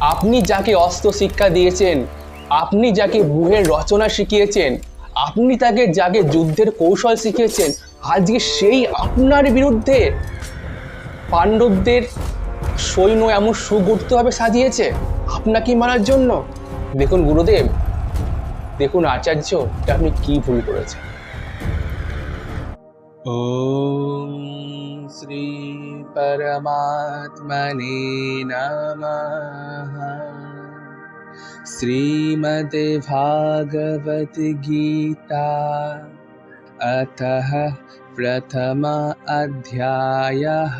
আপনি যাকে অস্ত্র শিক্ষা দিয়েছেন, আপনি যাকে ব্যুহের রচনা শিখিয়েছেন, আপনি যাকে যুদ্ধের কৌশল শিখিয়েছেন, আজকে সেই আপনার বিরুদ্ধে পাণ্ডবদের সৈন্য এমন সুগঠিতভাবে সাজিয়েছে আপনাকে মারার জন্য। দেখুন গুরুদেব, দেখুন আচার্য, আপনি কি ভুল করেছেন। ওম শ্রী পরমাত্মনে নমঃ। শ্রীমদ্ ভাগবত গীতা अतः प्रथम अध्यायः।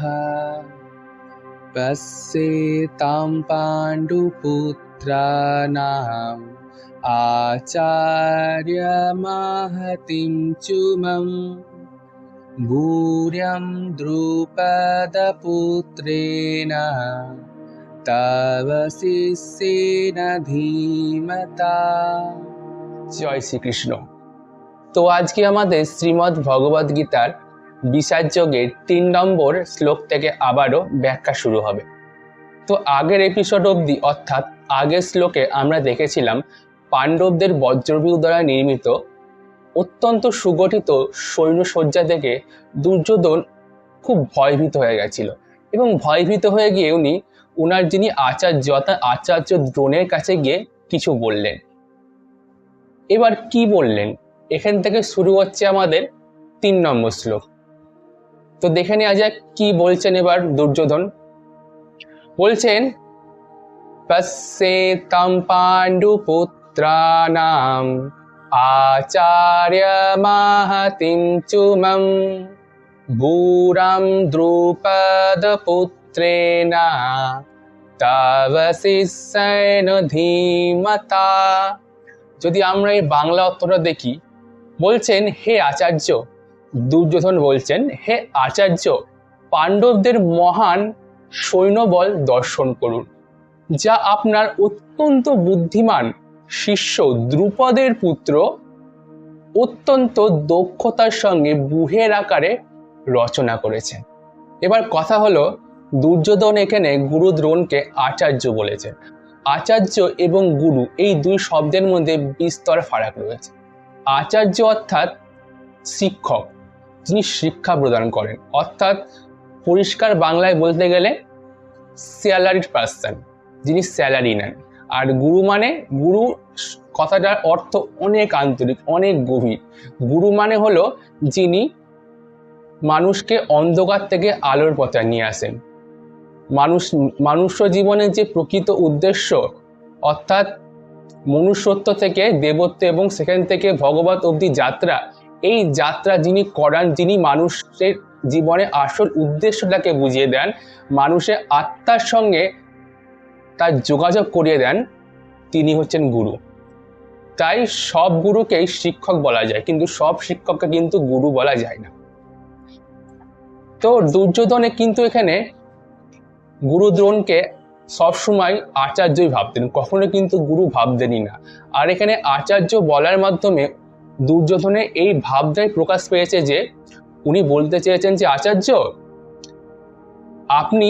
पश्येतां पाण्डुपुत्राणाम् आचार्यमहतीं चुमं भूर्यं द्रुपदपुत्रेण तव शिष्येन धीमता। জয় শ্রীকৃষ্ণ। তো আজকে আমাদের শ্রীমদ্ ভগবদ গীতার বিষাদযোগের ৩ নম্বর শ্লোক থেকে আবারও ব্যাখ্যা শুরু হবে। তো আগের এপিসোড অবধি, অর্থাৎ আগের শ্লোকে আমরা দেখেছিলাম পাণ্ডবদের বজ্রব্যূহ দ্বারা নির্মিত অত্যন্ত সুগঠিত সৈন্যসজ্জা দেখে দুর্যোধন খুব ভয়ভীত হয়ে গেছিল, এবং ভয়ভীত হয়ে গিয়ে উনি ওনার যিনি আচার্য অর্থাৎ আচার্য দ্রোণের কাছে গিয়ে কিছু বললেন। এবার কি বললেন, এখান থেকে শুরু হচ্ছে আমাদের ৩ নম্বর শ্লোক। তো দেখে নেওয়া যাক কি বলছেন এবার দুর্যোধন। বলছেন, পশ্যেতাম পাণ্ডুপুত্রাণাম আচার্যমহতীং চুমং ভূরাম দ্রুপদপুত্রেণ তব শিষ্যেন ধীমতা। যদি আমরা এই বাংলা অর্থটা দেখি, বলছেন হে আচার্য, দুর্যোধন বলছেন হে আচার্য, পাণ্ডবদের মহান সৈন্যবল দর্শন করুন, যা আপনার অত্যন্ত বুদ্ধিমান শিষ্য দ্রুপদের পুত্র অত্যন্ত দক্ষতার সঙ্গে ব্যুহের আকারে রচনা করেছেন। এবার কথা হলো, দুর্যোধন এখানে গুরু দ্রোণকে আচার্য বলেছেন। আচার্য এবং গুরু এই দুই শব্দের মধ্যে বিস্তর ফারাক রয়েছে। আচার্য অর্থাৎ শিক্ষক, যিনি শিক্ষা প্রদান করেন, অর্থাৎ পরিষ্কার বাংলায় বলতে গেলে স্যালারিড পার্সন, যিনি স্যালারি নেন। আর গুরু মানে, গুরু কথাটার অর্থ অনেক আন্তরিক, অনেক গভীর। গুরু মানে হলো যিনি মানুষকে অন্ধকার থেকে আলোর পথে নিয়ে আসেন। মনুষ্য জীবনের যে প্রকৃত উদ্দেশ্য, অর্থাৎ মনুষ্যত্ব থেকে দেবত্ব এবং সেখান থেকে ভগবত অবধি যাত্রা, এই যাত্রা যিনি করান, যিনি মানুষের জীবনে আসল উদ্দেশ্যটাকে বুঝিয়ে দেন, মানুষের আত্মার সঙ্গে তার যোগাযোগ করিয়ে দেন, তিনি হচ্ছেন গুরু। তাই সব গুরুকেই শিক্ষক বলা যায়, কিন্তু সব শিক্ষককে কিন্তু গুরু বলা যায় না। তো দুর্যোধনে কিন্তু এখানে গুরু দ্রোণকে সবসময় আচার্যই ভাবতেন, কখনো কিন্তু গুরু ভাবতেনই না। আর এখানে আচার্য বলার মাধ্যমে দুর্যোধনের এই ভাবটাই প্রকাশ পেয়েছে যে উনি বলতে চেয়েছেন যে আচার্য, আপনি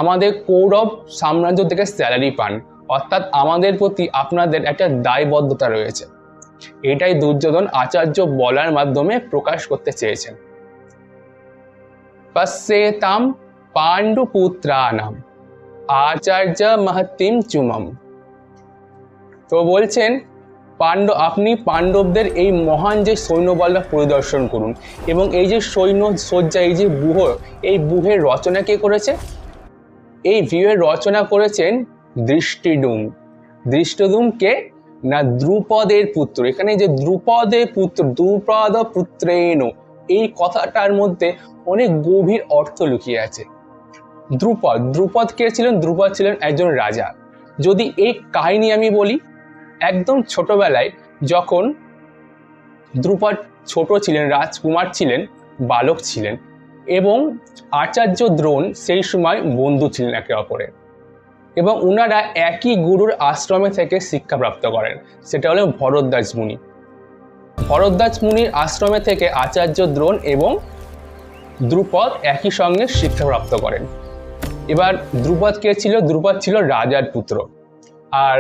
আমাদের কৌরব সাম্রাজ্য থেকে স্যালারি পান, অর্থাৎ আমাদের প্রতি আপনাদের একটা দায়বদ্ধতা রয়েছে। এটাই দুর্যোধন আচার্য বলার মাধ্যমে প্রকাশ করতে চেয়েছেন। পশ্যেতাম পাণ্ডুপুত্রাণাম আচার্যমহতীং চুমং। তো বলছেন আপনি পাণ্ডবদের এই মহান যে সৈন্যবলটা পরিদর্শন করুন, এবং এই যে সৈন্য সজ্জা, এই যে ব্যূহ, এই ব্যূহের রচনা কে করেছে? এই ব্যূহের রচনা করেছেন ধৃষ্টদ্যুম্ন। ধৃষ্টদ্যুম্ন কে না? দ্রুপদের পুত্র। এখানে যে দ্রুপদের পুত্র, দ্রুপদ পুত্রেণ, এই কথাটার মধ্যে অনেক গভীর অর্থ লুকিয়ে আছে। দ্রুপদ কে ছিলেন? দ্রুপদ ছিলেন একজন রাজা। যদি এই কাহিনী আমি বলি, একদম ছোটবেলায় যখন দ্রুপদ ছোট ছিলেন, রাজকুমার ছিলেন, বালক ছিলেন, এবং আচার্য দ্রোণ সেই সময় বন্ধু ছিলেন একে অপরের, এবং ওনারা একই গুরুর আশ্রমে থেকে শিক্ষাপ্রাপ্ত করেন, সেটা হলো ভরদ্বাজ মুনি। ভরদ্বাজ মুনির আশ্রমে থেকে আচার্য দ্রোণ এবং দ্রুপদ একই সঙ্গে শিক্ষাপ্রাপ্ত করেন। এবার দ্রুপদ কে ছিল? দ্রুপদ ছিল রাজার পুত্র। আর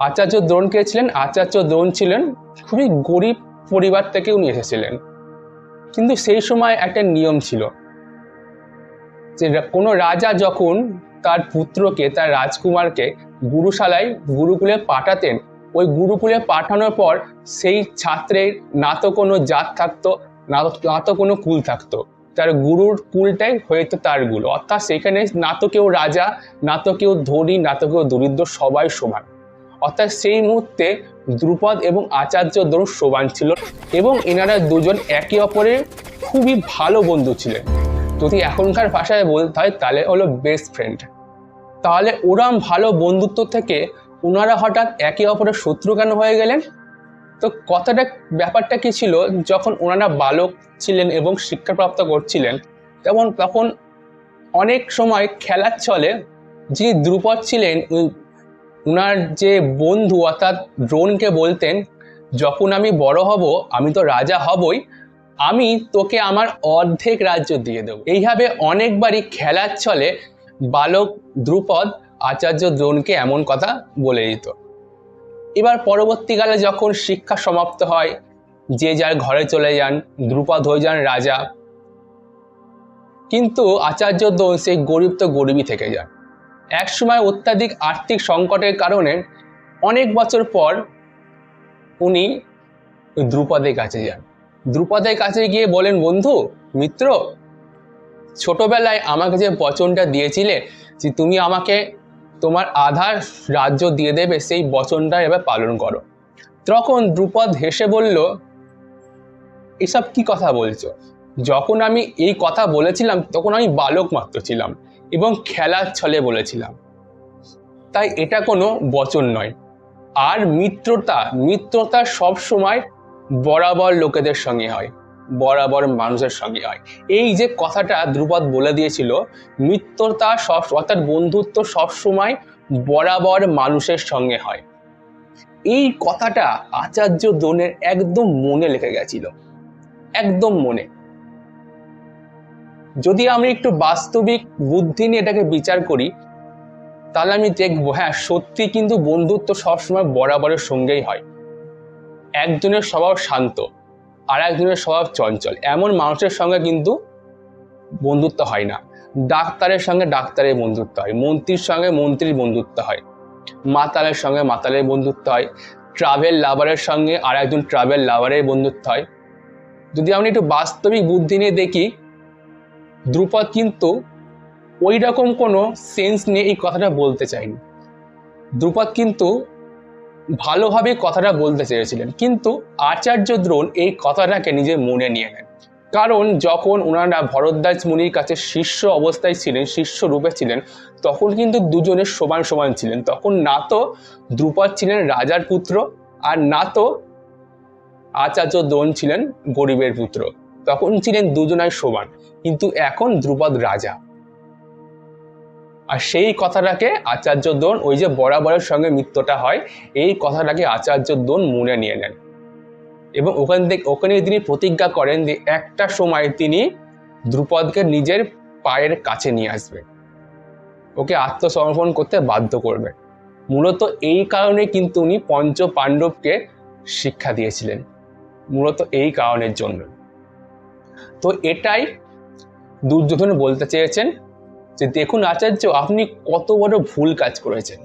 আচার্য দ্রোণ কে ছিলেন? আচার্য দ্রোণ ছিলেন খুবই গরিব পরিবার থেকে উনি এসেছিলেন। কিন্তু সেই সময় একটা নিয়ম ছিল যে কোনো রাজা যখন তার পুত্রকে, তার রাজকুমারকে গুরুশালায়, গুরুকুলে পাঠাতেন, ওই গুরুকুলে পাঠানোর পর সেই ছাত্রের না তো কোনো জাত থাকতো, না তো কোনো কুল থাকতো, তার গুরুর কুলটাই হয়তো তার গুরু। অর্থাৎ সেখানে না তো কেউ রাজা, না তো কেউ ধনী, না তো কেউ দরিদ্র, সবাই সমান। অর্থাৎ সেই মুহূর্তে দ্রুপদ এবং আচার্য দ্রোণ সমান ছিল এবং এনারা দুজন একে অপরের খুবই ভালো বন্ধু ছিলেন। যদি এখনকার ভাষায় বলতে হয় তাহলে হলো বেস্ট ফ্রেন্ড। তাহলে ওরম ভালো বন্ধুত্ব থেকে ওনারা হঠাৎ একে অপরের শত্রু কেন হয়ে গেলেন? তো ব্যাপারটা কি ছিল, যখন ওনারা বালক ছিলেন এবং শিক্ষাপ্রাপ্ত করছিলেন তখন অনেক সময় খেলার ছলে যিনি দ্রুপদ ছিলেন, ওনার যে বন্ধু অর্থাৎ দ্রোণকে বলতেন, যখন আমি বড় হব আমি তো রাজা হবই, আমি তোকে আমার অর্ধেক রাজ্য দিয়ে দেব। এইভাবে অনেকবারই খেলার ছলে বালক দ্রুপদ আচার্য দ্রোণকে এমন কথা বলে দিত। এবার পরবর্তীকালে যখন শিক্ষা সমাপ্ত হয়, যে যার ঘরে চলে যান, দ্রুপদ হয়ে যান রাজা, কিন্তু আচার্য দ্রোণ সেই গরিব তো গরিবই থেকে যান। একসময় অত্যাধিক আর্থিক সংকটের কারণে অনেক বছর পর উনি দ্রুপদের কাছে যান। দ্রুপদের কাছে গিয়ে বলেন, বন্ধু, মিত্র, ছোটবেলায় আমাকে যে বচনটা দিয়েছিলে যে তুমি আমাকে তোমার আধা রাজ্য দিয়ে দেবে, সেই বচনটা এবার পালন করো। তখন দ্রুপদ হেসে বলল, এসব কি কথা বলছো? যখন আমি এই কথা বলেছিলাম তখন আমি বালক মাত্র ছিলাম এবং খেলার ছলে বলেছিলাম, তাই এটা কোনো বচন নয়। আর মিত্রতা সব সময় বরাবর লোকেদের সঙ্গে হয়, বরাবর মানুষের সঙ্গে হয়। এই যে কথাটা দ্রুপদ বলে দিয়েছিল, মিত্রতা অর্থাৎ বন্ধুত্ব সবসময় বরাবর মানুষের সঙ্গে হয়, এই কথাটা আচার্য দ্রোণের একদম মনে লেগে গেছিল, একদম মনে। যদি আমি একটু বাস্তবিক বুদ্ধি নিয়ে এটাকে বিচার করি তাহলে আমি দেখবো, হ্যাঁ, সত্যি কিন্তু বন্ধুত্ব সবসময় বরাবরের সঙ্গেই হয়। একজনের স্বভাব শান্ত আর একজনের স্বভাব চঞ্চল, এমন মানুষের সঙ্গে কিন্তু বন্ধুত্ব হয় না। ডাক্তারের সঙ্গে ডাক্তারের বন্ধুত্ব হয়, মন্ত্রীর সঙ্গে মন্ত্রীর বন্ধুত্ব হয়, মাতালের সঙ্গে মাতালের বন্ধুত্ব হয়, ট্রাভেল লাভারের সঙ্গে আর একজন ট্রাভেল লাভারের বন্ধুত্ব হয়। যদি আমরা একটু বাস্তবিক বুদ্ধি নিয়ে দেখি, দ্রুপদ কিন্তু ওই রকম কোনো সেন্স নিয়ে এই কথাটা বলতে চাইনি। দ্রুপদ কিন্তু ভালোভাবে কথাটা বলতে চেয়েছিলেন, কিন্তু আচার্য দ্রোণ এই কথাটাকে নিজের মনে নিয়ে নেন। কারণ যখন ওনারা ভরদ্বাজ মুনির কাছে শিষ্য অবস্থায় ছিলেন, শিষ্য রূপে ছিলেন, তখন কিন্তু দুজনের সমান সমান ছিলেন। তখন না তো দ্রুপদ ছিলেন রাজার পুত্র আর না তো আচার্য দ্রোণ ছিলেন গরিবের পুত্র, তখন ছিলেন দুজনাই সমান। কিন্তু এখন দ্রুপদ রাজা, আর সেই কথাটাকে আচার্য দ্রোণ, ওই যে বরাবরের সঙ্গে মিত্রটা হয়, এই কথাটাকে আচার্য দ্রোণ মনে নিয়ে নেন এবং ওখানে তিনি প্রতিজ্ঞা করেন যে একটা সময় তিনি দ্রুপদকে নিজের পায়ের কাছে নিয়ে আসবেন, ওকে আত্মসমর্পণ করতে বাধ্য করবেন। মূলত এই কারণে কিন্তু উনি পঞ্চ পাণ্ডবকে শিক্ষা দিয়েছিলেন, মূলত এই কারণের জন্য। তো এটাই দুর্যোধন বলতে চেয়েছেন যে দেখুন আচার্য, আপনি কত বড় ভুল কাজ করেছেন।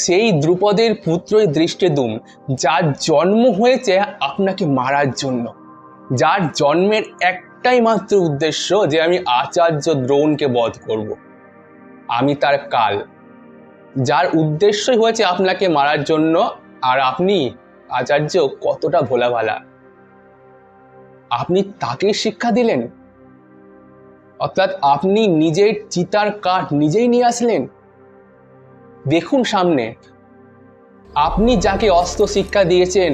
সেই দ্রুপদের পুত্রই দৃষ্টদ্যুম্ন, যার জন্ম হয়েছে আপনাকে মারার জন্য, যার জন্মের একটাই মাত্র উদ্দেশ্য যে আমি আচার্য দ্রোণকে বধ করব, আমি তার কাল, যার উদ্দেশ্যই হয়েছে আপনাকে মারার জন্য। আর আপনি আচার্য কতটা ভোলা ভালা, আপনি তাকে শিক্ষা দিলেন, অর্থাৎ আপনি নিজের চিতার কাঠ নিজেই নিয়ে আসলেন। দেখুন সামনে, আপনি যাকে অস্ত্র শিক্ষা দিয়েছেন,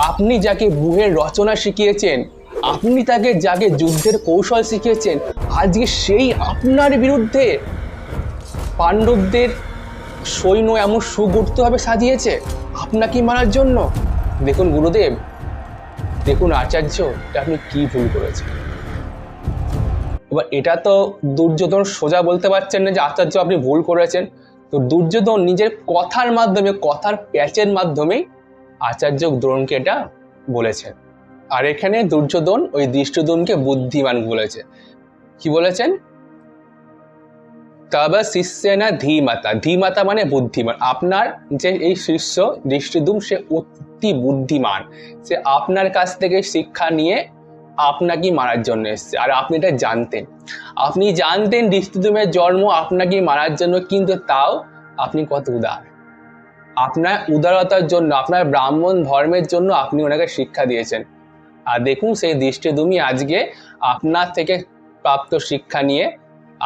আপনি যাকে ব্যূহের রচনা শিখিয়েছেন, আপনি যাকে যুদ্ধের কৌশল শিখিয়েছেন, আজকে সেই আপনার বিরুদ্ধে পাণ্ডবদের সৈন্য এমন সুগঠিতভাবে সাজিয়েছে আপনাকে মারার জন্য। দেখুন গুরুদেব, দেখুন আচার্য, আপনি কি ভুল করেছেন। এবার এটা তো দুর্যোধন সোজা বলতে পারছেন না যে আচার্য আপনি ভুল করেছেন, তো দুর্যোধন নিজের কথার মাধ্যমে, কথার প্যাচের মাধ্যমেই আচার্য দ্রোণকে এটা বলেছেন। আর এখানে দুর্যোধন ওই দৃষ্টদ্যুম্নকে বুদ্ধিমান বলেছে। কি বলেছেন? তব শিষ্যেনা ধীমাতা, ধীমাতা মানে বুদ্ধিমান। আপনার যে এই শিষ্য দৃষ্টদ্যুম্ন সে অতি বুদ্ধিমান, সে আপনার কাছ থেকে শিক্ষা নিয়ে আপনাকে মারার জন্য এসছে। আর আপনি এটা জানতেন, আপনি জানতেন দৃষ্টদ্যুম্নের জন্ম আপনাকে মারার জন্য, কিন্তু তাও আপনি কত উদার, আপনার উদারতার জন্য, আপনার ব্রাহ্মণ ধর্মের জন্য আপনি ওনাকে শিক্ষা দিয়েছেন। আর দেখুন সেই দৃষ্টদ্যুম্নই আজকে আপনার থেকে প্রাপ্ত শিক্ষা নিয়ে,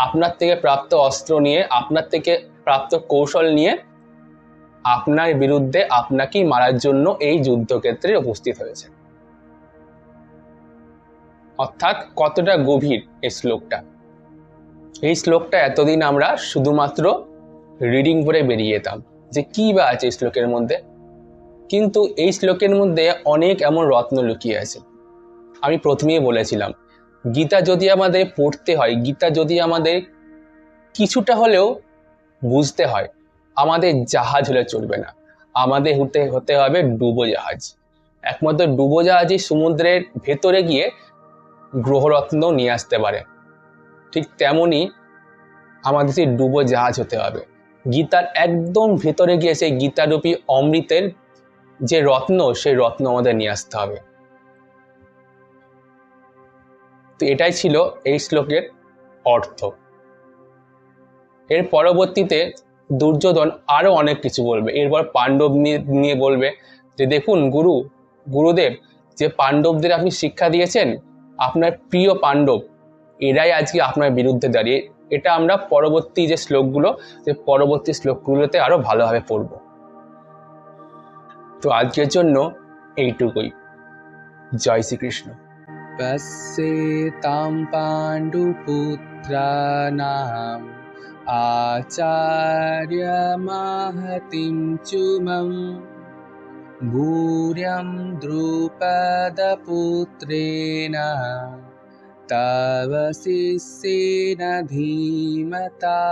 আপনার থেকে প্রাপ্ত অস্ত্র নিয়ে, আপনার থেকে প্রাপ্ত কৌশল নিয়ে আপনার বিরুদ্ধে আপনাকেই মারার জন্য এই যুদ্ধক্ষেত্রে উপস্থিত হয়েছে। অর্থাৎ কতটা গভীর এই শ্লোকটা। এই শ্লোকটা এতদিন আমরা শুধুমাত্র রিডিং করে বেরিয়ে যেতাম যে কি বা আছে এই শ্লোকের মধ্যে, কিন্তু এই শ্লোকের মধ্যে অনেক এমন রত্ন লুকিয়ে আছে। আমি প্রথমেই বলেছিলাম, গীতা যদি আমাদের পড়তে হয়, গীতা যদি আমাদের কিছুটা হলেও বুঝতে হয়, আমাদের জাহাজ হলে চলবে না, আমাদের হতে হবে ডুবোজাহাজ। একমাত্র ডুবোজাহাজই সমুদ্রের ভেতরে গিয়ে গ্রহরত্ন নিয়ে আসতে পারে। ঠিক তেমনই আমাদের সেই ডুবোজাহাজ হতে হবে, গীতার একদম ভেতরে গিয়ে সেই গীতারূপী অমৃতের যে রত্ন, সেই রত্ন আমাদের নিয়ে আসতে হবে। তো এটাই ছিল এই শ্লোকের অর্থ। এর পরবর্তীতে দুর্যোধন আরো অনেক কিছু বলবে। এরপর পাণ্ডব নিয়ে বলবে যে দেখুন গুরুদেব, যে পাণ্ডবদের আপনি শিক্ষা দিয়েছেন, আপনার প্রিয় পাণ্ডব এরাই আজকে আপনার বিরুদ্ধে দাঁড়িয়ে। এটা আমরা পরবর্তী যে শ্লোকগুলোতে আরো ভালোভাবে পড়ব। তো আজকের জন্য এইটুকুই। জয় শ্রীকৃষ্ণ। পশ্যেতাং পাণ্ডুপুত্রাণাম আচার্যমাহতিং চুমং ভূর্যং দ্রুপদপুত্রেণ তব শিষ্যেন ধীমতা।